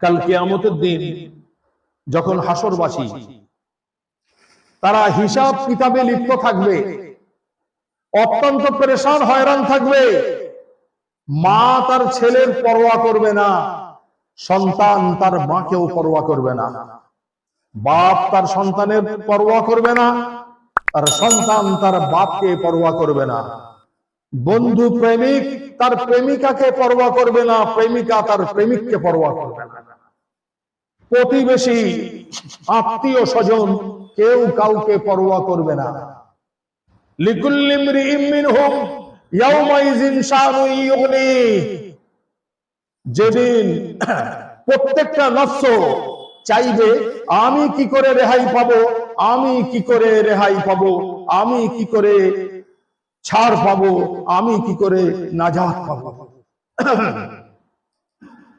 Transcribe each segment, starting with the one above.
কাল কিয়ামতের দিন যখন হাসরবাসী তারা হিসাব কিতাবে লিপ্ত থাকবে, অত্যন্ত পেরেশান হয়রান থাকবে। মা তার ছেলের পরোয়া করবে না, সন্তান তার মাকেও পরোয়া করবে না, বাপ তার সন্তানের পরোয়া করবে না, আর সন্তান তার বাপকে পরোয়া করবে না। বন্ধু প্রেমিক তার প্রেমিকাকে পরোয়া করবে না, প্রেমিকা তার প্রেমিককে পরোয়া করবে না। প্রতিবেশী, আত্মীয় স্বজন কেউ কাউকে পরোয়া করবে না। লিকুল্লি ইমরিইম মিনহুম ইয়াওমাইযিন শানুন ইউগনি, যেদিন প্রত্যেকটা নফস চাইবে আমি কি করে রেহাই পাবো, আমি কি করে রেহাই পাবো, আমি কি করে ছাড় পাবো, আমি কি করে নাজাত পাবো।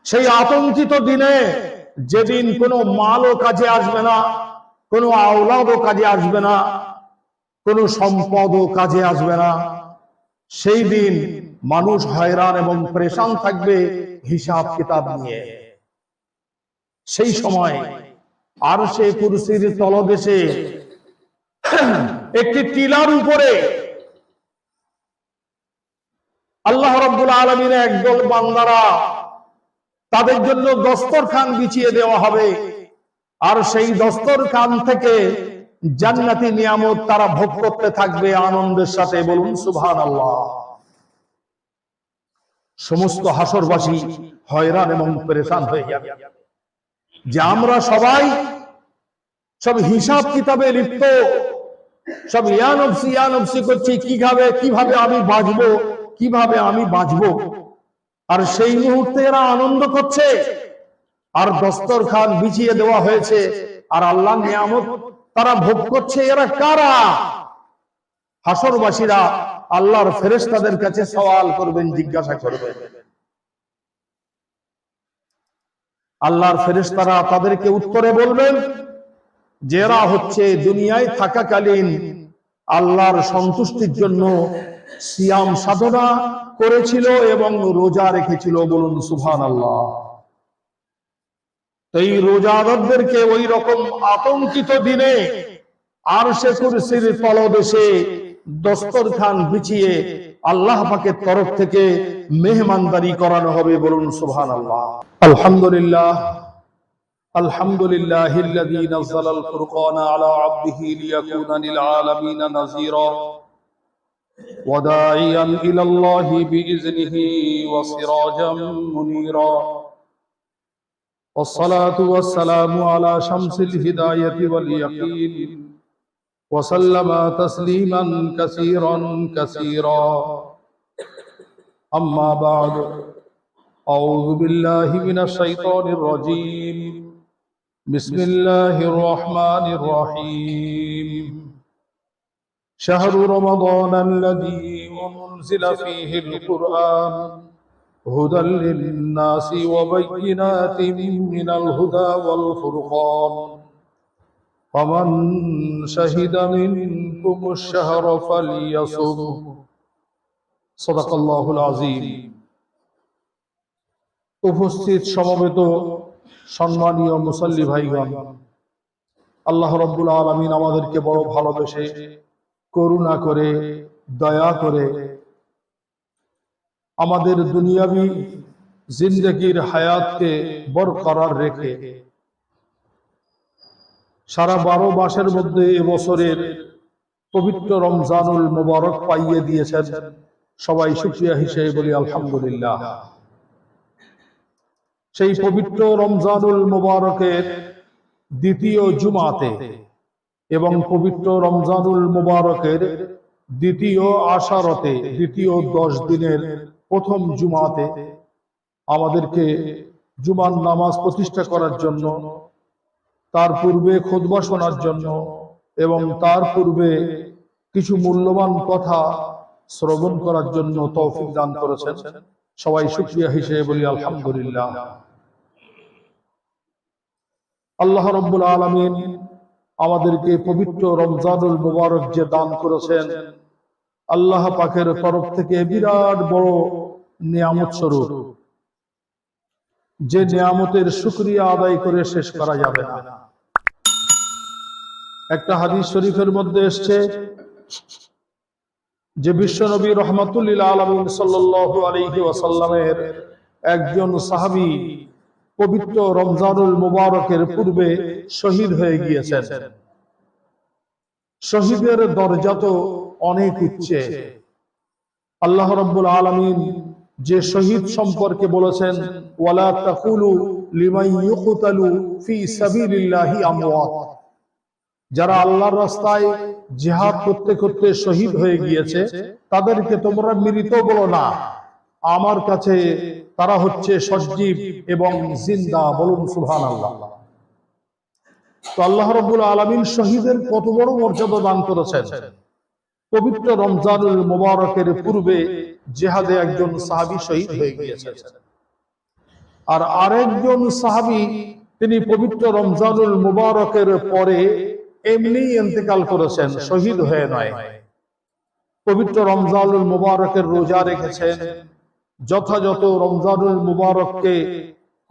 সেই আতঙ্কিত দিনে, যেদিন কোনো মালও কাজে আসবে না, কোনো আওলাদও কাজে আসবে না, কোনো সম্পদও কাজে আসবে না, সেই দিন মানুষ হয়রান এবং পরেশান থাকবে হিসাব কিতাব নিয়ে। সেই সময় আরশে কুরসির তলদেশে একটি টিলার উপরে আল্লাহ রাব্বুল আলামিনের একদল বান্দারা, তাদের জন্য দস্তরখান বিছিয়ে দেওয়া হবে, আর সেই দস্তরখান থেকে জান্নাতি নিয়ামত তারা ভোগ করতে থাকবে আনন্দের সাথে। বলুন সুবহানাল্লাহ। সমস্ত হাসরবাসী হয়রান এবং পরেশান হয়ে যাবে যে আমরা সবাই সব হিসাব কিতাবে লিপ্ত, সব ইয়া নফসি করছি, কিভাবে আমি বাঁচবো, কিভাবে আমি বাঁচবো। আর সেই মুহূর্তে এরা আনন্দ করছে, আর দস্তরখান বিছিয়ে দেওয়া হয়েছে, আর আল্লাহর নিয়ামত তারা ভোগ করছে। এরা কারা? হাসরবাসীরা আল্লাহর ফেরেশতাদের কাছে সওয়াল করবেন, জিজ্ঞাসা করবেন। আল্লাহর ফেরেশতারা তাদেরকে উত্তরে বলবেন যে এরা হচ্ছে দুনিয়ায় থাকাকালীন আল্লাহর সন্তুষ্টির জন্য সিয়াম সাধনা করেছিল এবং রোজা রেখেছিল। বলুন সুবহানাল্লাহ। এই রোজাদারদেরকে ওই রকম আতঙ্কিত দিনে আরশে কুরসির তলদেশে দস্তরখান বিছিয়ে আল্লাহ পাকের তরফ থেকে মেহমানদারি করানো হবে। বলুন সুবহানাল্লাহ। আলহামদুলিল্লাহ, আলহামদুলিল্লাহিল্লাযী নাযালাল ফুরকানা আলা আবদিহি লিয়াকুনা লিল আলামিনা নাযীরা ওয়া দাঈয়ান ইলাল্লাহি বিইযনিহি ওয়া সিরাজাম মুনীরা। والصلاة والسلام على شمس الهداية واليقين وسلم تسليما كثيرا كثيرا. أما بعد، أعوذ بالله من الشيطان الرجيم. بسم الله الرحمن الرحيم. شهر رمضان الذي أنزل فيه القرآن هدى للناس وبينات من الهدى والفرقان فمن شهد منكم الشهر فليصم. صدق الله العظيم. উপস্থিত সমবেত সম্মানীয় মুসল্লি ভাইগণ, আল্লাহ রাব্বুল আলামিন আমাদেরকে বড় ভালোবেসে, করুণা করে, দয়া করে আমাদের দুনিয়াবি জিন্দেগির হায়াতকে বরকরার রেখে সারা 12 মাসের মধ্যে এবছরের পবিত্র রমজানুল মুবারক পাইয়ে দিয়েছেন। সবাই শুকরিয়া হিসেবে বলি আলহামদুলিল্লাহ। সেই পবিত্র রমজানুল মুবারকের দ্বিতীয় জুমাতে এবং পবিত্র রমজানুল মুবারকের দ্বিতীয় আশারতে, দ্বিতীয় 10 দিনের প্রথম জুমাতে আমাদেরকে জুমার নামাজ প্রতিষ্ঠা করার জন্য, তার পূর্বে খুতবা শোনার জন্য এবং তার পূর্বে কিছু মূল্যবান কথা শ্রবণ করার জন্য তৌফিক দান করেছেন। সবাই শুকরিয়া হিসেবে বলি আলহামদুলিল্লাহ। আল্লাহ রাব্বুল আলামিন আমাদেরকে পবিত্র রমজানুল মুবারক যে দান করেছেন, আল্লাহ পাকের তরফ থেকে বিরাট বড় নিয়ামত স্বরূপ। যে নিয়ামতের শুকরিয়া আদায় করে শেষ করা যাবে না। একটা হাদিস শরীফের মধ্যে এসেছে যে বিশ্বনবী রাহমাতুল লিল আলামিন সাল্লাল্লাহু আলাইহি ওয়াসাল্লামের একজন সাহাবী পবিত্র রমজানুল মুবারকের পূর্বে শহীদ হয়ে গিয়েছেন। শহীদের দরজা তো অনেক উচ্চে। আল্লাহ রাব্বুল আলামিন যে শহীদ সম্পর্কে বলেছেন, ওয়ালা তাকুলু লিমান ইউকতালু ফি সাবিলিল্লাহি আমওয়াত, যারা আল্লাহর রাস্তায় জিহাদ করতে করতে শহীদ হয়ে গিয়েছে তাদেরকে তোমরা মৃত বলো না, আমার কাছে তারা হচ্ছে সজীব এবং জিন্দা। বলুন সুবহানাল্লাহ। তো আল্লাহ রাব্বুল আলামিন শহীদের কত বড় মর্যাদা দান করেছেন। পবিত্র রমজানুল মুবারকের পূর্বে জিহাদে একজন সাহাবী শহীদ হয়ে গিয়েছেন, আর আরেকজন সাহাবী তিনি পবিত্র রমজানুল মুবারকের পরে এমনি ইন্তেকাল করেছেন, শহীদ হয়ে নয়। পবিত্র রমজানুল মুবারকের রোজা রেখেছেন, যথাযথ রমজানুল মুবারককে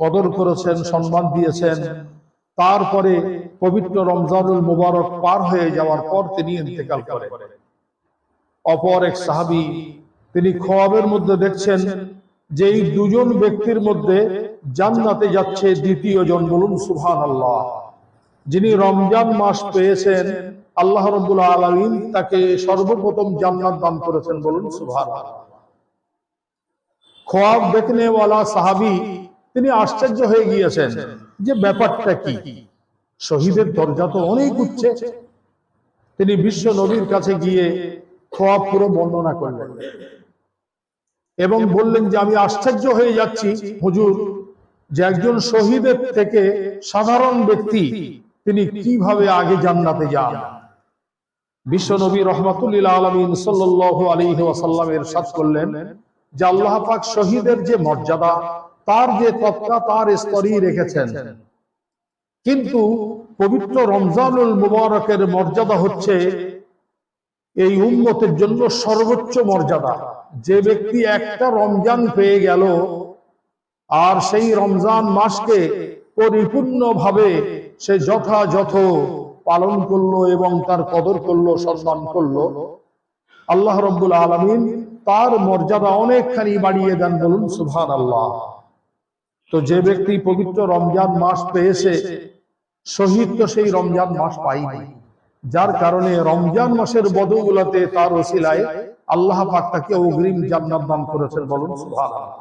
কদর করেছেন, সম্মান দিয়েছেন। তারপরে পবিত্র রমজানুল মুবারক পার হয়ে যাওয়ার পর তিনি ইন্তেকাল করেন। অপর এক সাহাবী তিনি খোয়াবের মধ্যে দেখছেন যে এই দুজন ব্যক্তির মধ্যে জান্নাতে যাচ্ছে দ্বিতীয় জন। বলুন সুবহানাল্লাহ। যিনি রমজান মাস পেয়েছেন, আল্লাহ রাব্বুল আলামিন তাকে সর্বপ্রথম জান্নাত দান করেছেন। বলুন সুবহানাল্লাহ। খোয়াব দেখনে ওয়ালা সাহাবী তিনি আশ্চর্য হয়ে গিয়েছেন যে ব্যাপারটা কি, শহীদের দরজা তো অনেক উচ্চে। তিনি বিশ্ব নবীর কাছে গিয়ে খোয়াব পুরো বর্ণনা করলেন এবং বললেন যে আমি আশ্চর্য হয়ে যাচ্ছি হুজুর, যে একজন শহীদের থেকে সাধারণ ব্যক্তি তিনি কিভাবে আগে জান্নাতে যান। বিশ্ব নবী রাহমাতুল লিল আলামিন সাল্লাল্লাহু আলাইহি ওয়াসাল্লাম ইরশাদ করলেন যে আল্লাহ পাক শহীদের যে মর্যাদা, তার যে তকওয়া, তার স্তরই রেখেছেন, কিন্তু পবিত্র রমজানুল মুবারকের মর্যাদা হচ্ছে এই উম্মতের জন্য সর্বোচ্চ মর্যাদা। যে ব্যক্তি একটা রমজান পেয়ে গেল আর সেই রমজান মাসকে পরিপূর্ণভাবে সে যথাযথ পালন করলো এবং তার কদর করলো, সম্মান করলো, আল্লাহ রাব্বুল আলামিন তার মর্যাদা অনেকখানি বাড়িয়ে দেন। বলুন সুবহানাল্লাহ। তো যে ব্যক্তি পবিত্র রমজান মাস পেয়েছে, শহীদ তো সেই রমজান মাস পায়নি, যার কারণে রমজান মাসের বদৌলতে তার ওসিলায় আল্লাহ পাক তাকে অগ্রিম জান্নাত দান করেছেন। বলুন সুবহানাল্লাহ।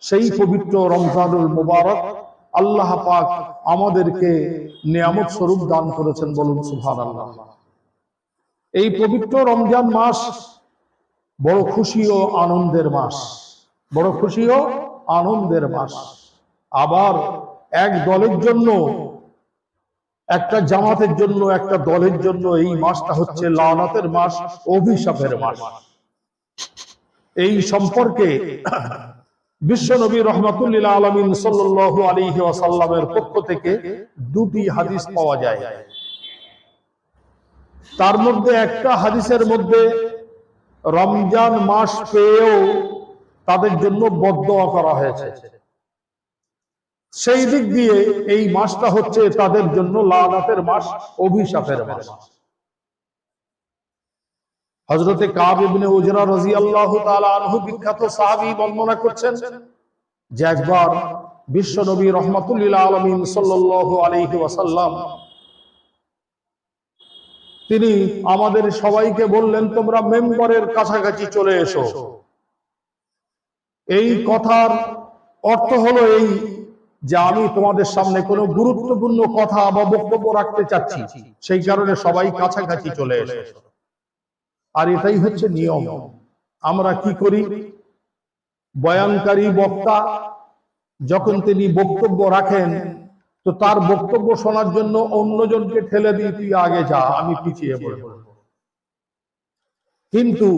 সেই পবিত্র রমজানুল মুবারক আল্লাহ পাক আমাদেরকে নিয়ামত স্বরূপ দান করেছেন। বলুন সুবহানাল্লাহ। এই পবিত্র রমজান মাস বড় খুশি ও আনন্দের মাস, বড় খুশি ও আনন্দের মাস। আবার এক দলের জন্য, একটা জামাতের জন্য, একটা দলের জন্য এই মাসটা হচ্ছে লানাতের মাস, অভিশাপের মাস। এই সম্পর্কে বিশ্বনবী রাহমাতুল লিল আলামিন সাল্লাল্লাহু আলাইহি ওয়াসাল্লামের পক্ষ থেকে দুটি হাদিস পাওয়া যায়। তার মধ্যে একটা হাদিসের মধ্যে রমজান মাস পেয়েও তাদের জন্য বদদোয়া করা হয়েছে। সেই দিক দিয়ে এই মাসটা হচ্ছে তাদের জন্য লানাতের মাস, অভিশাপের মাস। হযরতে কাব ইবনে উজরা রাদিয়াল্লাহু তাআলা আনহু বিখ্যাত সাহাবী বর্ণনা করছেন যে একবার বিশ্ব নবী রাহমাতুল লিল আলামিন সাল্লাল্লাহু আলাইহি ওয়াসাল্লাম তিনি আমাদের সবাইকে বললেন, তোমরা মেম্বরের কাছাকাছি চলে এসো। এই কথার অর্থ হলো এই যে আমি তোমাদের সামনে কোনো গুরুত্বপূর্ণ কথা বা বক্তব্য রাখতে চাচ্ছি, সেই কারণে সবাই কাছাকাছি চলে এসো। আর এটাই হচ্ছে নিয়ম। আমরা কি করি, বয়ানকারী বক্তা যখন তিনি বক্তব্য রাখেন, তো তার বক্তব্য শোনার জন্য অন্যজনকে ঠেলে দিই, তুই আগে যা, আমি পিছিয়ে পড়ব। কিন্তু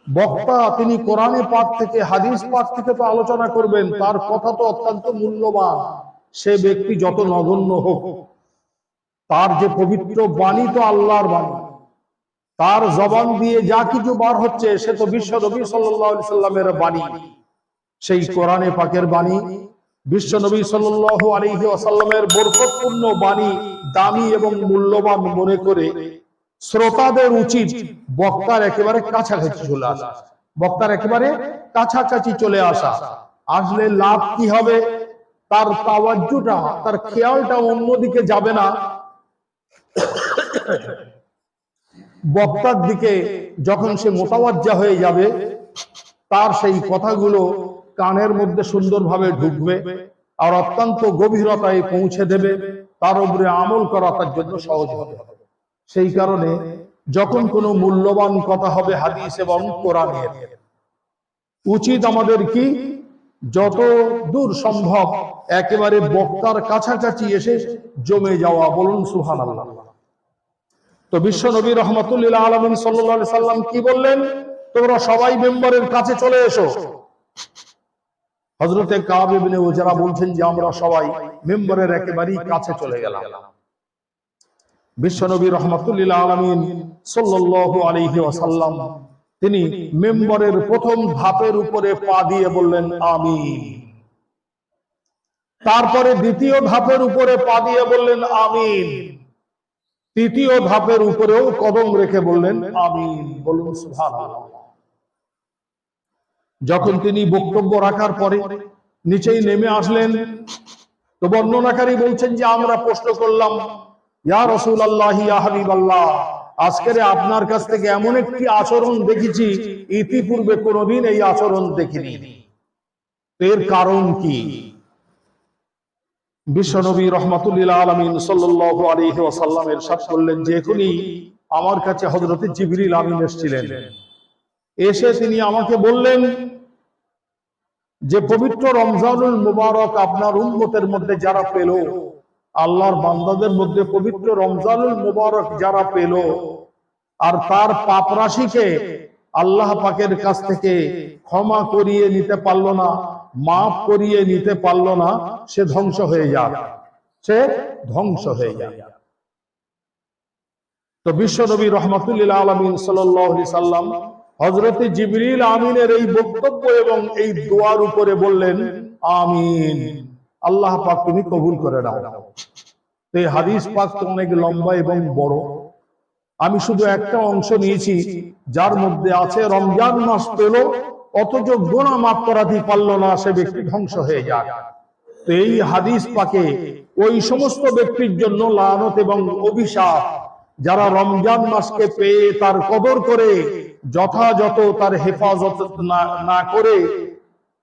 বক্তা তিনি কোরআনে পাঠ থেকে, হাদিস পাঠ থেকে তো আলোচনা করবেন, তার কথা তো অত্যন্ত মূল্যবান। সে ব্যক্তি যত নগণ্য হোক, তার যে পবিত্র বাণী তো আল্লাহর বাণী, তার জবান দিয়ে যা কিছু বার হচ্ছে সে তো বিশ্ব নবী সাল্লাল্লাহু আলাইহি সাল্লামের বাণী। সেই কোরআনে পাকের বাণী, বিশ্বনবী সাল্লাল্লাহু আলাইহি ওয়াসাল্লামের বরকতপূর্ণ বাণী দামি এবং মূল্যবান মনে করে শ্রোতাদের উচিত বক্তার একেবারে কাছাকাছি চলে আসা। বক্তার একেবারে কাছাকাছি চলে আসা। আসলে লাভ কি হবে? তার তাওয়াজ্জুটা, তার খেয়ালটা অন্যদিকে যাবে না, বক্তার দিকে যখন সে মোতাওয়াজ্জা হয়ে যাবে, তার সেই কথাগুলো কানের মধ্যে সুন্দরভাবে ঢুকবে আর অত্যন্ত গভীরতায় পৌঁছে দেবে, তার উপরে আমল করা তার জন্য সহজ হবে। সেই কারণে যখন কোনো মূল্যবান কথা হবে হাদিস এবং কোরআনের, উচিত আমাদের কি যত দূর সম্ভব একেবারে বক্তার কাছাকাছি এসে জমে যাওয়া। বলুন সুবহানাল্লাহ। তো বিশ্ব নবী রহমাতুল্লিল আলামিন সাল্লাল্লাহু আলাইহি সাল্লাম কি বললেন? তোমরা সবাই মেম্বারের কাছে চলে এসো। হযরতে কাব ইবনে উজরা বলছেন যে আমরা সবাই মেম্বারের একেবারেই কাছে চলে গেলাম। বিশ্ব নবী রহমাতুল্লিল আলামিন সাল্লাল্লাহু আলাইহি ওয়াসাল্লাম তিনি মেম্বারের প্রথম ধাপের উপরে পা দিয়ে বললেন আমিন। তারপরে দ্বিতীয় ধাপের উপরে পা দিয়ে বললেন আমিন। তৃতীয় ধাপের উপরেও কদম রেখে বললেন আমিন। বলুন সুবহানাল্লাহ। যখন তিনি বক্তব্য রাখার পরে নিচেই নেমে আসলেন, তো বর্ণনাকারী বলছেন যে আমরা প্রশ্ন করলাম, ইয়া রাসূলুল্লাহ, ইয়া হাবিবাল্লাহ, আজকের আপনার কাছ থেকে এমন একটি আচরণ দেখেছি ইতিপূর্বে কোনোদিন এই আচরণ দেখিনি, এর কারণ কি? বিশ্বনবী রাহমাতুল্লিল আলামিন সাল্লাল্লাহু আলাইহি ওয়াসাল্লাম ইরশাদ করলেন যে এখনই আমার কাছে হযরতে জিবরিল আমিন এসেছিলেন। এসে তিনি আমাকে বললেন যে পবিত্র রমজানুল মুবারক আপনার উম্মতের মধ্যে যারা পেল, আল্লাহর বান্দাদের মধ্যে পবিত্র রমজানুল মুবারক যারা পেল আর তার পাপ রাশিকে আল্লাহ পাকের কাছ থেকে ক্ষমা করিয়ে নিতে পারলো না, মাফ করিয়ে নিতে পারলো না, সে ধ্বংস হয়ে যাক, সে ধ্বংস হয়ে যাক। তো বিশ্বনবী রাহমাতুল্লিল আলামিন সাল্লাল্লাহু আলাইহি সাল্লাম হযরতে জিবরিল আমিনের এই বক্তব্য এবং এই দোয়ার উপরে বললেন আমিন। আল্লাহ পাক তুমি কবুল করে নাও। এই হাদিস পাক তো অনেক লম্বা এবং বড়, আমি শুধু একটা অংশ নিয়েছি যার মধ্যে আছে রমজান মাস পেল অথচ গুনাহ মাফ করাতে পারলো না, সে ব্যক্তি ধ্বংস হয়ে যাক। তো এই হাদিস পাকে ওই সমস্ত ব্যক্তির জন্য লানত এবং অভিশাপ যারা রমজান মাসকে পেয়ে তার কদর করে যথাযথ তার হেফাজত না করে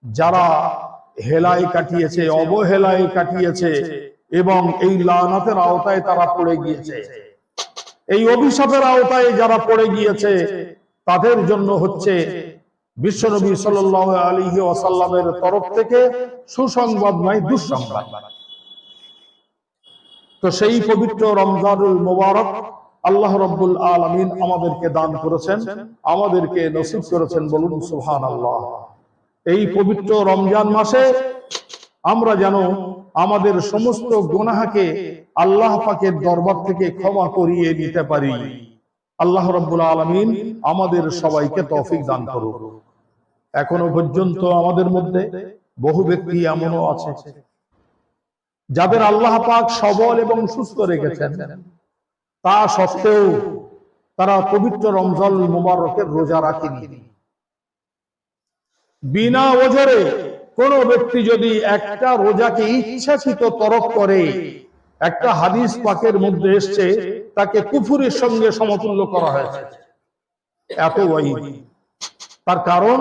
যারা হেলায় কাটিয়েছে, অবহেলায় কাটিয়েছে এবং এই লানাতের আওতায় তারা পড়ে গিয়েছে, এই অভিশাপের আওতায় যারা পড়ে গিয়েছে, তাদের জন্য হচ্ছে বিশ্বনবী সাল্লাল্লাহু আলাইহি ওয়াসাল্লামের তরফ থেকে সুসংবাদ নয়, দুঃসংবাদ। তো সেই পবিত্র রমজানুল মুবারক আল্লাহ রাব্বুল আলামিন আমাদেরকে দান করেছেন, আমাদেরকে নসিব করেছেন। বলুন সুবহানাল্লাহ। এই পবিত্র রমজান মাসে আমরা যেন আমাদের সমস্ত গুনাহকে আল্লাহ পাকের দরবার থেকে ক্ষমা করিয়ে নিতে পারি। আল্লাহ রাব্বুল আলামিন আমাদের সবাইকে তৌফিক দান করুন। এখনো পর্যন্ত আমাদের মধ্যে বহু ব্যক্তি এমনও আছে যাদের আল্লাহ পাক সবল এবং সুস্থ রেখেছেন, তা সত্ত্বেও তারা পবিত্র রমজানুল মুবারকের রোজা রাখেনি। বিনা ওজরে কোন ব্যক্তি যদি একটা রোজাকে ইচ্ছাকৃত তরক করে, একটা হাদিস পাকের মধ্যে এসেছে তাকে কুফুরের সঙ্গে সমতুল্য করা হয়েছে। এত ওয়াইদ। তার কারণ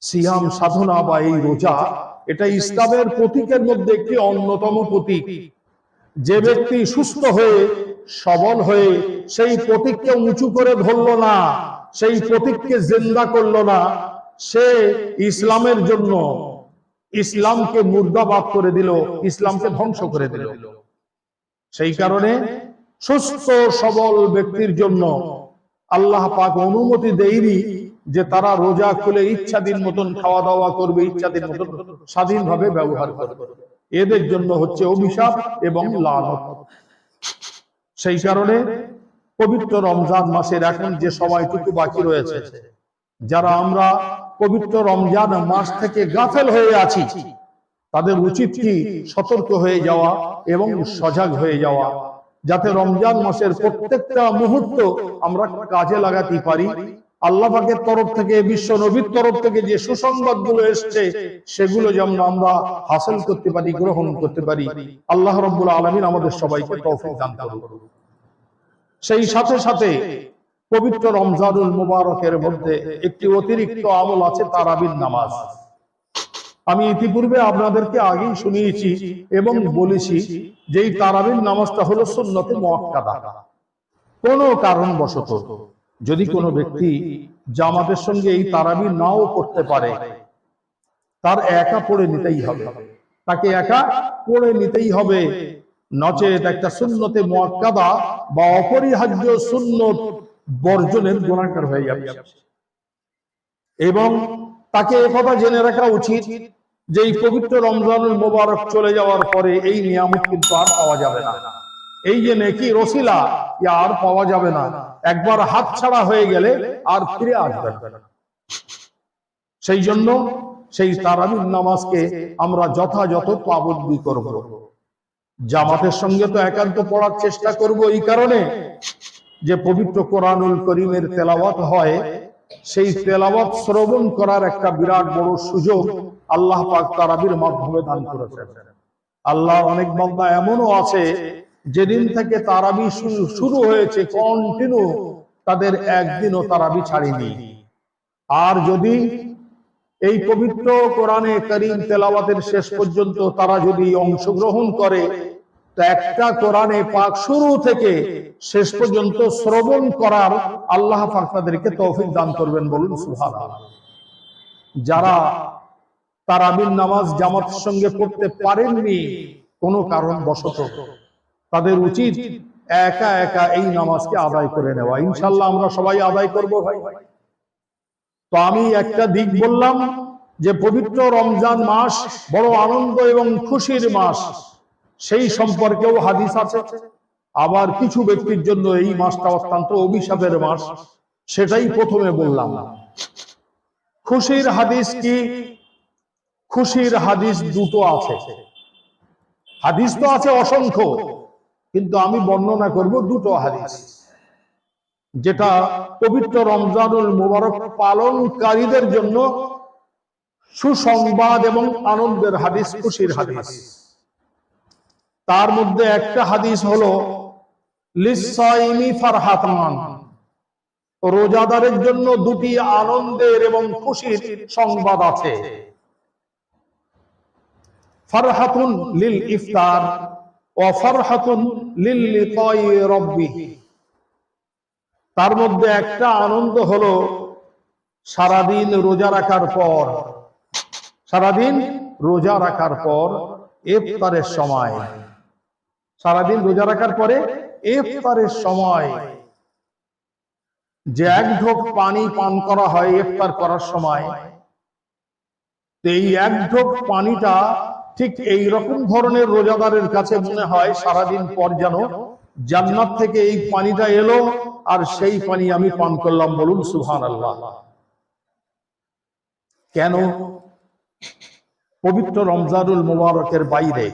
সিয়াম সাধনা বা এই রোজা, এটা ইসলামের প্রতীকের মধ্যে একটি অন্যতম প্রতীক। যে ব্যক্তি সুস্থ হয়ে সবল হয়ে সেই প্রতীককে উঁচু করে ধরল না, সেই প্রতীককে জিন্দা করলো না, সে ইসলামের জন্য ইসলামকে মুর্দাবাদ করে দিল, ইসলামকে ধ্বংস করে দিল। সেই কারণে সুস্থ সবল ব্যক্তির জন্য আল্লাহ পাক অনুমতি দেয়নি যে তারা রোজা খুলে ইচ্ছাধীন মতন খাওয়া দাওয়া করবে, ইচ্ছাধীন মতন স্বাধীনভাবে ব্যবহার করবে। এদের জন্য হচ্ছে অভিশাপ এবং লানত। সেই কারণে পবিত্র রমজান মাসের এখন যে সময়টুকু বাকি রয়েছে, যারা আমরা পবিত্র রমজান মাস থেকে গাফেল হয়ে আছি, তাদের উচিত কি সতর্ক হয়ে যাওয়া এবং সজাগ হয়ে যাওয়া, যাতে রমজান মাসের প্রত্যেকটা মুহূর্ত আমরা কাজে লাগাতে পারি। আল্লাহ পাকের তরফ থেকে, বিশ্ব নবীর তরফ থেকে যে সুসংবাদ গুলো এসছে সেগুলো যেমন আমরা হাসিল করতে পারি, গ্রহণ করতে পারি। আল্লাহ রাব্বুল আলামিন আমাদের সবাইকে তৌফিক দান করুন। সেই সাথে সাথে পবিত্র রমজানুল মুবারকের মধ্যে একটি অতিরিক্ত আমল আছে, তারাবির নামাজ। আমি ইতিপূর্বে আপনাদেরকে আগেই শুনিয়েছি এবং বলেছি যে এই তারাবির নামাজটা হলো সুন্নতে মুআক্কাদা। কোনো কারণবশত যদি কোনো ব্যক্তি জামাতের সঙ্গে এই তারাবি নাও করতে পারে, তার একা পড়ে নিতেই হবে, তাকে একা পড়ে নিতেই হবে, নচেত একটা সুন্নতে মুআক্কাদা বা অপরিহার্য সুন্নত বর্জনের গুনাহগার হয়ে যাবে। এবং তাকে একথা জেনে রাখা উচিত যে এই পবিত্র রমজানুল মুবারক চলে যাওয়ার পরে এই নিয়ামত কিন্তু আর পাওয়া যাবে না। এই যে নেকি রসিলা আর পাওয়া যাবে না, একবার হাতছাড়া হয়ে গেলে আর ফিরে আসবে না। সেই জন্য সেই তারাবির নামাজকে আমরা যথাযথ পাবন্দি করব। জামাতের সঙ্গে তো একান্ত পড়ার চেষ্টা করব, এই কারণে যে পবিত্র কোরআনুল করিমের তেলাওয়াত হয়, সেই তেলাওয়াত শ্রবণ করার একটা বিরাট বড় সুযোগ আল্লাহ পাক তারাবির মাধ্যমে দান করেছেন। আল্লাহ অনেক বান্দা এমনও আছে যেদিন থেকে তারাবি শুরু হয়েছে কন্টিনিউ তাদের একদিনও তারাবি ছাড়েনি। আর যদি এই পবিত্র কোরআনে কারীম তেলাওয়াতের শেষ পর্যন্ত তারা যদি অংশগ্রহণ করে, তো একটা কোরআনে পাক শুরু থেকে শেষ পর্যন্ত শ্রবণ করার আল্লাহ পাক তাদেরকে তৌফিক দান করবেন, বলুন সুবহানাল্লাহ। যারা তারাবির নামাজ জামাতের সঙ্গে পড়তে পারেননি কোনো কারণবশত, তাদের উচিত একা একা এই নামাজকে আদায় করে নেওয়া। ইনশাআল্লাহ আমরা সবাই আদায় করব ভাই। তো আমি একটা দিক বললাম যে পবিত্র রমজান মাস বড় আনন্দ এবং খুশির মাস, সেই সম্পর্কেও হাদিস আছে। আবার কিছু ব্যক্তির জন্য এই মাসটা অত্যন্ত অভিশাপের মাস, সেটাই প্রথমে বললাম। খুশির হাদিস কি? খুশির হাদিস দুটো আছে। হাদিস তো আছে অসংখ্য, কিন্তু আমি বর্ণনা করব দুটো হাদিস, যেটা পবিত্র রমজানুল মুবারক পালনকারীদের জন্য সুসংবাদ এবং আনন্দের হাদিস, খুশির হাদিস। তার মধ্যে একটা হাদিস হলো লিসাইমি ফারহাতান, রোজাদারের জন্য দুটি আনন্দের এবং খুশির সংবাদ আছে। ফারহাতুন লিল ইফতার ওয়া ফারহাতুন লিল লিকাই রাব্বিহ। তার মধ্যে একটা আনন্দ হলো সারাদিন রোজা রাখার পর, সারাদিন রোজা রাখার পর ইফতারের সময়, সারাদিন রোজা রাখার পরে ইফতারের সময় যে এক ঢোক পানি পান করা হয় ইফতার করার সময়, এই এক ঢোক পানিটা ঠিক এই রকম ধরনের রোজাদারের কাছে মনে হয় সারাদিন পর যেন জান্নাত থেকে এই পানিটা এলো আর সেই পানি আমি পান করলাম, বলুন সুবহানাল্লাহ। কেন? পবিত্র রমজানুল মুবারকের বাইরে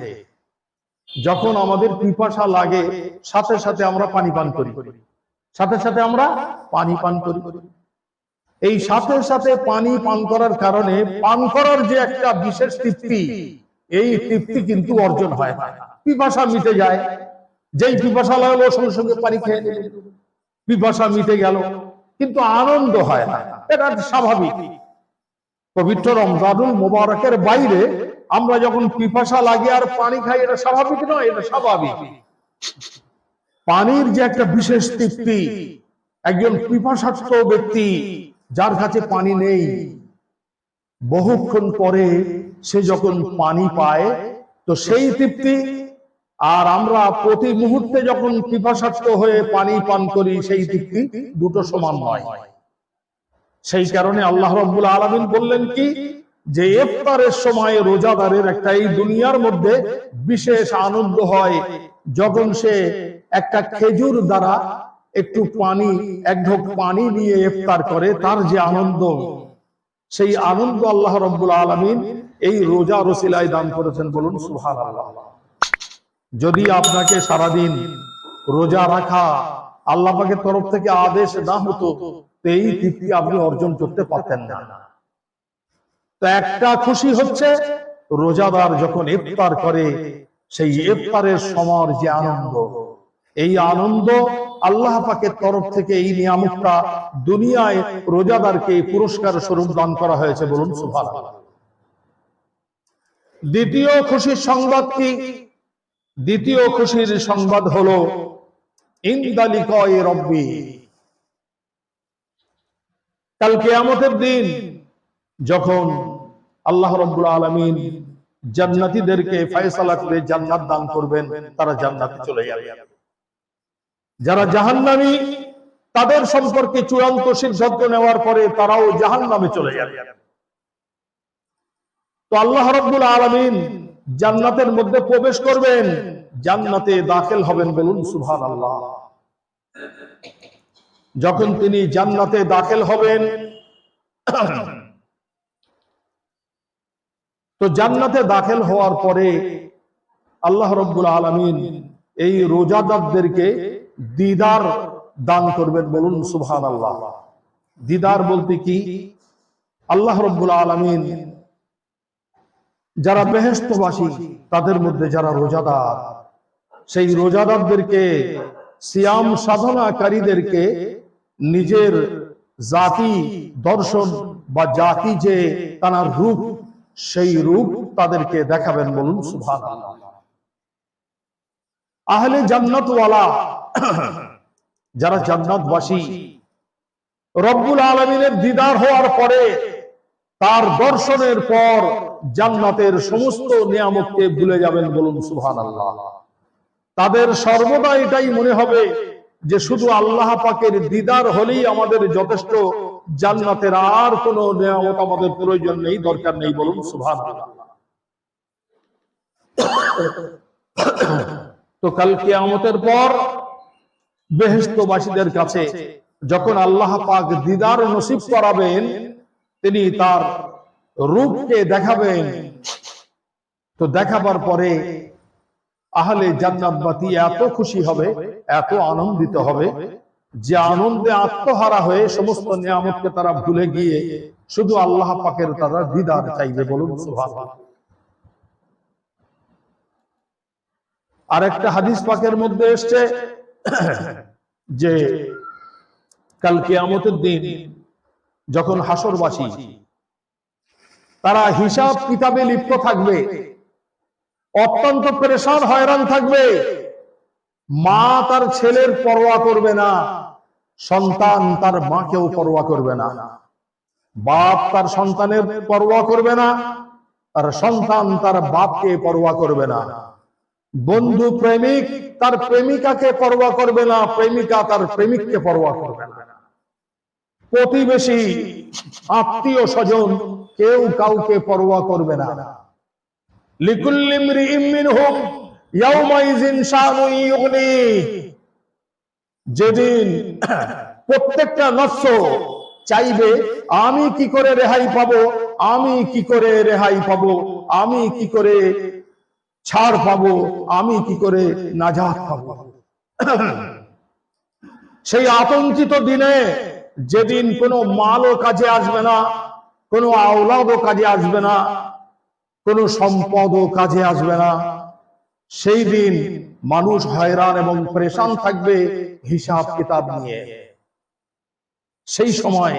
যখন আমাদের পিপাসা লাগে সাথে সাথে আমরা পানি পান করি, সাথে সাথে আমরা পানি পান করি। এই সাথে সাথে পানি পান করার কারণে পান করার যে একটা বিশেষ তৃপ্তি, এই তৃপ্তি কিন্তু অর্জন হয় না। পিপাসা মিটে যায়, যেই পিপাসা লাগলো সঙ্গে সঙ্গে পানি খেয়ে নিল, পিপাসা মিটে গেল, কিন্তু আনন্দ হয় না। এটা স্বাভাবিক। পবিত্র রমজানুল মুবারকের বাইরে আমরা যখন পিপাসা লাগে আর পানি খাই, এটা স্বাভাবিক নয়, এটা স্বাভাবিক। পানির যে একটা বিশেষ তৃপ্তি, একজন পিপাসার্থ ব্যক্তি যার কাছে পানি নেই, বহুক্ষণ পরে সে যখন পানি পায় তো সেই তৃপ্তি, আর আমরা প্রতি মুহূর্তে যখন পিপাসার্থ হয়ে পানি পান করি সেই তৃপ্তি দুটো সমান নয়। সেই কারণে আল্লাহ রাব্বুল আলামিন বললেন কি, যে ইফতারের সময় রোজাদারের একটা এই দুনিয়ার মধ্যে বিশেষ আনন্দ হয় যখন সে একটা খেজুর দ্বারা একটু পানি, এক ঢোক পানি নিয়ে ইফতার করে, তার যে আনন্দ সেই আনন্দ আল্লাহ রাব্বুল আলামিন এই রোজা রসিলায় দান করেছেন, বলুন সুবহানাল্লাহ। যদি আপনাকে সারাদিন রোজা রাখা আল্লাহ পাকের তরফ থেকে আদেশ না হতো, তো এই তৃপ্তি আপনি অর্জন করতে পারতেন না। তো একটা খুশি হচ্ছে রোজাদার যখন ইফতার করে, সেই ইফতারের সময়ের যে আনন্দ, এই আনন্দ আল্লাহ পাকের তরফ থেকে এই নিয়ামতটা দুনিয়ায় রোজাদারকে পুরস্কার স্বরূপ দান করা হয়েছে, বলুন সুবহানাল্লাহ। দ্বিতীয় খুশির সংবাদ কি? দ্বিতীয় খুশির সংবাদ হলো ইনদা লিকায়ে রব্বি, কাল কিয়ামতের দিন যখন আল্লাহ রাব্বুল আলামিন জান্নাতীদেরকে ফয়সালা করে জান্নাত দান করবেন, তারা জান্নাতে চলে যাবে। যারা জাহান্নামী তাদের সম্পর্কে চূড়ান্ত সিদ্ধান্ত নেওয়ার পরে তারাও জাহান্নামে চলে যাবে। তো আল্লাহ রাব্বুল আলামিন জান্নাতের মধ্যে প্রবেশ করবেন, জান্নাতে দাখিল হবেন, বলুন সুবহানাল্লাহ। যখন তিনি জান্নাতে দাখিল হবেন, তো জান্নাতে দাখিল হওয়ার পরে আল্লাহ রাব্বুল আলামিন এই রোজাদারদেরকে দিদার দান করবেন, বলুন সুবহানাল্লাহ। দিদার বলতে কি? আল্লাহ রাব্বুল আলামিন যারা বেহেশতবাসী তাদের মধ্যে যারা রোজাদার, সেই রোজাদারদেরকে, সিয়াম সাধনাকারীদেরকে নিজের জাতি দর্শন বা জাতি যে তার রূপ, সেই রূপ তাদেরকে দেখাবেন, বলুন সুবহানাল্লাহ। আহলে জান্নাতওয়ালা যারা জান্নাতবাসী, রব্বুল আলামিনের দিদার হওয়ার পরে তার দর্শনের পর জান্নাতের সমস্ত নিয়ামতকে ভুলে যাবেন, বলুন সুবহানাল্লাহ। তাদের সর্বদা এটাই মনে হবে যে শুধু আল্লাহ পাকের দিদার হলেই আমাদের যথেষ্ট, জান্নাতের আর কোনো নিয়ামত আমাদের প্রয়োজন নেই, দরকার নেই, বলুন সুবহানাল্লাহ। তো কাল কিয়ামতের পর বেহেশতবাসীদের কাছে যখন আল্লাহ পাক দিদার নসিব করাবেন, তিনি তার রূপকে দেখাবেন। তো দেখাবার পরে আহলে জান্নাতবাসী এত খুশি হবে, এত আনন্দিত হবে, যে আনন্দে আত্মহারা হয়ে সমস্ত নিয়ামতকে তারা ভুলে গিয়ে শুধু আল্লাহ পাকের তারা দিদার চাইবে, বলুন সুবহানাল্লাহ। আরেকটা হাদিস পাকের মধ্যে এসছে যে কাল কিয়ামতের দিন যখন হাসরবাসী তারা হিসাব কিতাবে লিপ্ত থাকবে, অত্যন্ত পেরেশান হয়রান থাকবে। মা তার ছেলের পরোয়া করবে না, সন্তান তার মাকেও পরোয়া করবে না, বাপ তার সন্তানের পরোয়া করবে না, আর সন্তান তার বাপকে পরোয়া করবে না, বন্ধু প্রেমিক তার প্রেমিকাকে পরোয়া করবে না, প্রেমিকা তার প্রেমিককে পরোয়া করবে না, প্রতিবেশী আত্মীয় স্বজন কেউ কাউকে পরোয়া করবে না। লিকুল্লি ইমরিইম মিনহুম ইয়াওমাইযিন শানুন ইউগনি, যেদিন প্রত্যেকটা নফস চাইবে আমি কি করে রেহাই পাবো, আমি কি করে রেহাই পাবো, আমি কি করে ছাড় পাবো, আমি কি করে নাজাত পাবো। সেই আতঙ্কিত দিনে, যেদিন কোনো মালও কাজে আসবে না, কোনো আওলাদও কাজে আসবে না, কোনো সম্পদও কাজে আসবে না, সেই দিন মানুষ হয়রান এবং পরেশান থাকবে হিসাব কিতাব নিয়ে। সেই সময়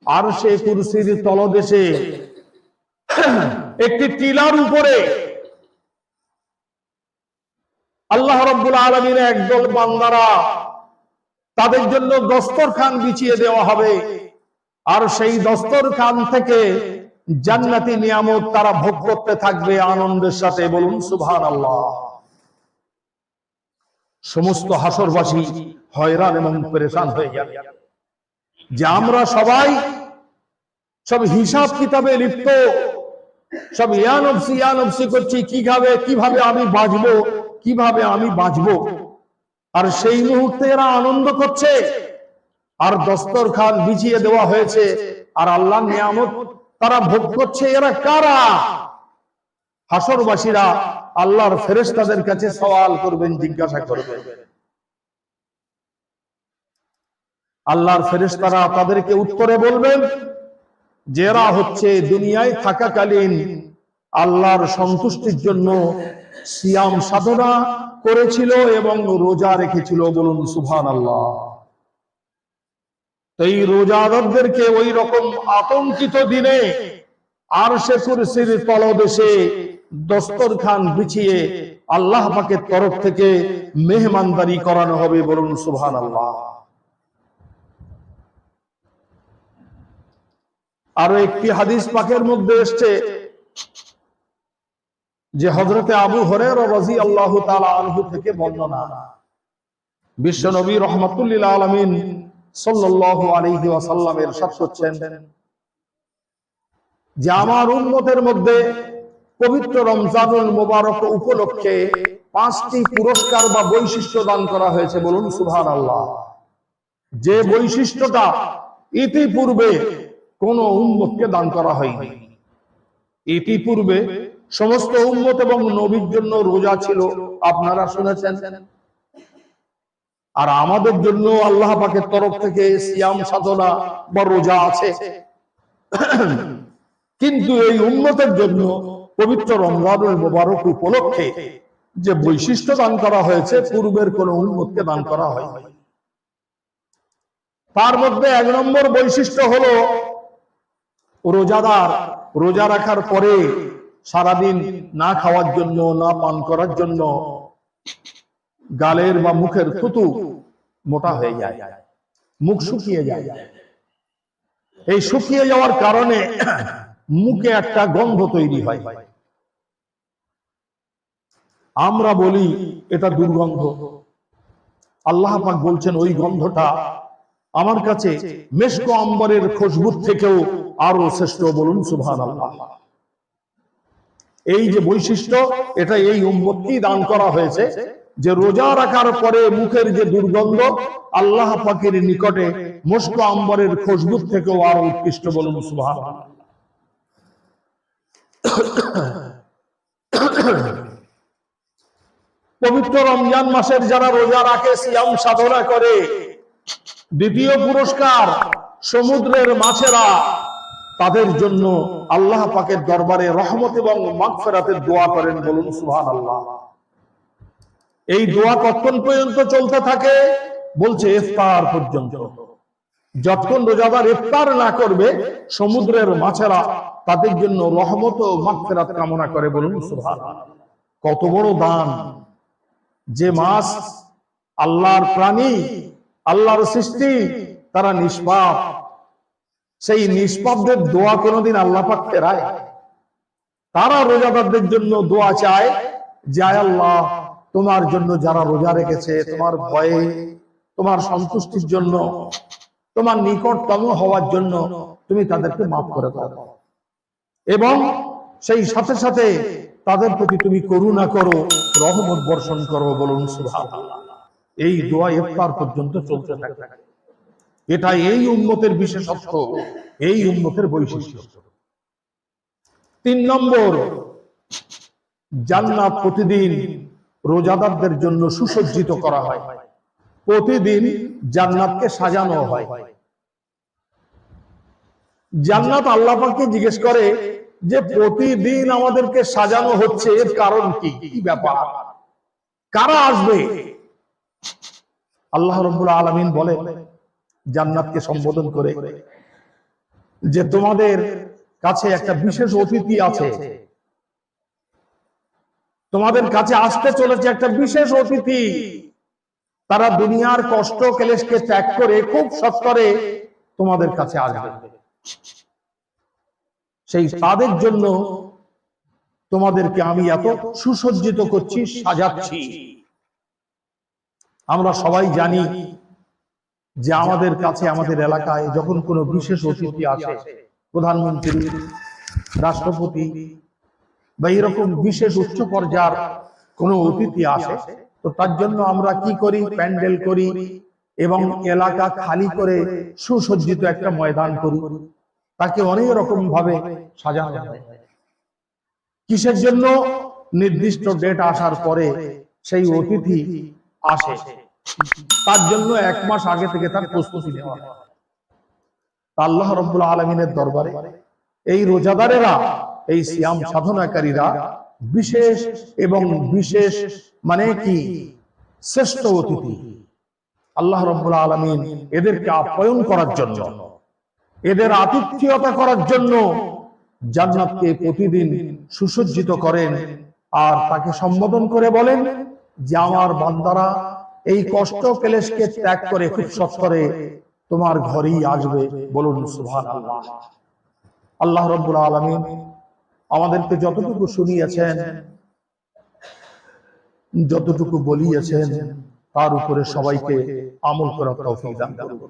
আরশে কুরসির তলদেশে একটি টিলার উপরে আল্লাহ রাব্বুল আলামিনের একদল বান্দারা, তাদের জন্য দস্তরখান বিছিয়ে দেওয়া হবে, আর সেই দস্তরখান থেকে জান্নাতি নিয়ামত তারা ভোগ করতে থাকবে আনন্দের সাথে, বলুন সুবহানাল্লাহ। সমস্ত হাসরবাসী হয়রান এবং পরেশান হয়ে যাবে যে আমরা সবাই সব হিসাব কিতাবে লিপ্ত, সব ইয়ানফসি করছি, কিভাবে আমি বাঁচবো, কিভাবে আমি বাঁচবো। আর সেই মুহূর্তে এরা আনন্দ করছে আর দস্তরখান বিছিয়ে দেওয়া হয়েছে, আর আল্লাহর নিয়ামত তারা ভোগ করছে। এরা কারা? হাসরবাসীরা আল্লাহর ফেরেশতাদের কাছে সওয়াল করবেন, জিজ্ঞাসা করবেন। আল্লাহর ফেরেশতারা তাদেরকে উত্তরে বলবেন যে এরা হচ্ছে দুনিয়ায় থাকাকালীন আল্লাহর সন্তুষ্টির জন্য সিয়াম সাধনা করেছিল এবং রোজা রেখেছিল। বলুন সুবহানাল্লাহ। এই রোজাদারদেরকে ওই রকম আতঙ্কিত দিনে আরশে কুরসির তলদেশে দস্তরখান বিছিয়ে আল্লাহ পাকের তরফ থেকে মেহমানদারি করানো হবে। বলুন সুবহানাল্লাহ। আরো একটি হাদিস পাকের মধ্যে এসেছে যে হযরতে আবু হুরায়রা রাদিয়াল্লাহু তাআলা আনহু থেকে বর্ণনা, বিশ্ব নবী রাহমাতুল লিল আলামিন সাল্লাল্লাহু আলাইহি ওয়াসাল্লাম ইরশাদ করছেন যে আমার উম্মতের মধ্যে পবিত্র রমজানুল মুবারক উপলক্ষে 5টি পুরস্কার বা বৈশিষ্ট্য দান করা হয়েছে। বলুন সুবহানাল্লাহ। যে বৈশিষ্ট্যটা ইতিপূর্বে কোন উম্মতকে দান করা হয়নি। ইতিপূর্বে সমস্ত উম্মত এবং নবীর জন্য রোজা ছিল, আপনারা শুনেছেন। আর আমাদের জন্য আল্লাহ পাকের তরফ থেকে সিয়াম সাধনা বা রোজা আছে। কিন্তু এই উম্মতের জন্য পবিত্র রমজানুল মুবারক উপলক্ষে যে বৈশিষ্ট্য দান করা হয়েছে পূর্বের কোন উম্মতকে দান করা হয়নি। তার মধ্যে 1 নম্বর বৈশিষ্ট্য হলো রোজাদার রোজা রাখার পরে সারাদিন না খাওয়ার জন্য, না পান করার জন্য গালের বা মুখের থুতু মোটা হয়ে যায়, মুখ শুকিয়ে যায়। এই শুকিয়ে যাওয়ার কারণে মুখে একটা গন্ধ তৈরি হয়। আমরা বলি এটা দুর্গন্ধ। আল্লাহ পাক বলছেন ওই গন্ধটা আমার কাছে মেশক আম্বরের খুশবুর থেকেও আরো শ্রেষ্ঠ। বলুন সুবহানাল্লাহ। এই যে বৈশিষ্ট্য, এটা এই উম্মতকেই দান করা হয়েছে যে রোজা রাখার পরে মুখের যে দুর্গন্ধ আল্লাহ পাকের নিকটে মেশক আম্বরের খুশবুর থেকেও আরো উৎকৃষ্ট। বলুন সুবহানাল্লাহ। পবিত্র রমজান মাসের যারা রোজা রাখে, সিয়াম সাধনা করে, দ্বিতীয় পুরস্কার সমুদ্রের মাছেরা তাদের জন্য আল্লাহ পাকের দরবারে রহমত এবং মাগফিরাতের দোয়া করেন। বলুন সুবহানাল্লাহ। এই দোয়া কতক্ষণ পর্যন্ত চলতে থাকে? বলছে ইফতার পর্যন্ত। যতক্ষণ রোজাদার ইফতার না করবে সমুদ্রের মাছেরা তাদের জন্য রহমত ও মাগফিরাত কামনা করে। বলুন সুবহানাল্লাহ। কত বড় দান! যে মাছ আল্লাহর প্রাণী, আল্লাহর সৃষ্টি, তারা নিষ্পাপ, সেই নিষ্পাপদের দোয়া কোনদিন আল্লাহ পাক ফেরায়? তারা রোজাদারদের জন্য দোয়া চায় যে আয় আল্লাহ, তোমার জন্য যারা রোজা রেখেছে, তোমার ভয়ে, তোমার সন্তুষ্টির জন্য, তোমার নিকটতম হওয়ার জন্য তুমি তাদেরকে মাফ করে দাও এবং সেই সাথে সাথে তাদের প্রতি তুমি করুণা করো, রহমত বর্ষণ করো। বলুন সুবহানাল্লাহ। এই দোয়া ইফতার পর্যন্ত চলতে থাকে। এটা এই উম্মতের বিশেষত্ব, এই উম্মতের বৈশিষ্ট্য। 3 নম্বর, জান্নাত প্রতিদিন রোজাদারদের জন্য সুসজ্জিত করা হয়। প্রতিদিন জান্নাতকে সাজানো হয়। জান্নাত আল্লাহ পাককে জিজ্ঞেস করে যে প্রতিদিন আমাদেরকে সাজানো হচ্ছে, এর কারণ কি? কি ব্যাপার? কারা আসবে? আল্লাহ রাব্বুল আলামিন বলে জান্নাতকে সম্বোধন করে যে তোমাদের কাছে একটা বিশেষ অতিথি আছে, তোমাদের কাছে আসতে চলেছে একটা বিশেষ অতিথি। তারা দুনিয়ার কষ্ট ক্লেশকে ত্যাগ করে খুব সত্বরে তোমাদের কাছে আসবে। সেই তাদের জন্য তোমাদেরকে আমি এত সুসজ্জিত করছি, সাজাচ্ছি। আমরা সবাই জানি যে আমাদের কাছে, আমাদের এলাকায় যখন কোনো বিশেষ অতিথি আসে, প্রধানমন্ত্রী, রাষ্ট্রপতি বা এরকম বিশেষ উচ্চ পর্যায়ের কোনো অতিথি আসে, তো তার জন্য আমরা কি করি? প্যান্ডেল করি, এবং এলাকা খালি করে সুসজ্জিত একটা ময়দান করি, তাকে অনেক রকম ভাবে সাজানো হয়। কিসের জন্য? নির্দিষ্ট ডেট আসার পরে সেই অতিথি আসে, তার জন্য 1 মাস আগে থেকে তার প্রস্তুতি নেওয়া হয়। আল্লাহ রাব্বুল আলামিনের দরবারে এই রোজাদারেরা, এই সিয়াম সাধনাকারীরা বিশেষ এবং বিশেষ মানে কি শ্রেষ্ঠ অতিথি। আল্লাহ রাব্বুল আলামিন এদেরকে আপ্যায়ন করার জন্য, এদের আতিথ্যতা করার জন্য জান্নাতকে প্রতিদিন সুসজ্জিত করেন আর তাকে সম্বোধন করে বলেন যে আমার বান্দারা এই কষ্ট ক্লেশকে ত্যাগ করে খুব সত্তরে তোমার ঘরেই আসবে। বলুন সুবহানাল্লাহ। আল্লাহ রাব্বুল আলামিন আমাদেরকে যতটুকু শুনিয়েছেন, যতটুকু বলিয়েছেন, তার উপরে সবাইকে আমল করার তৌফিক দান করুন।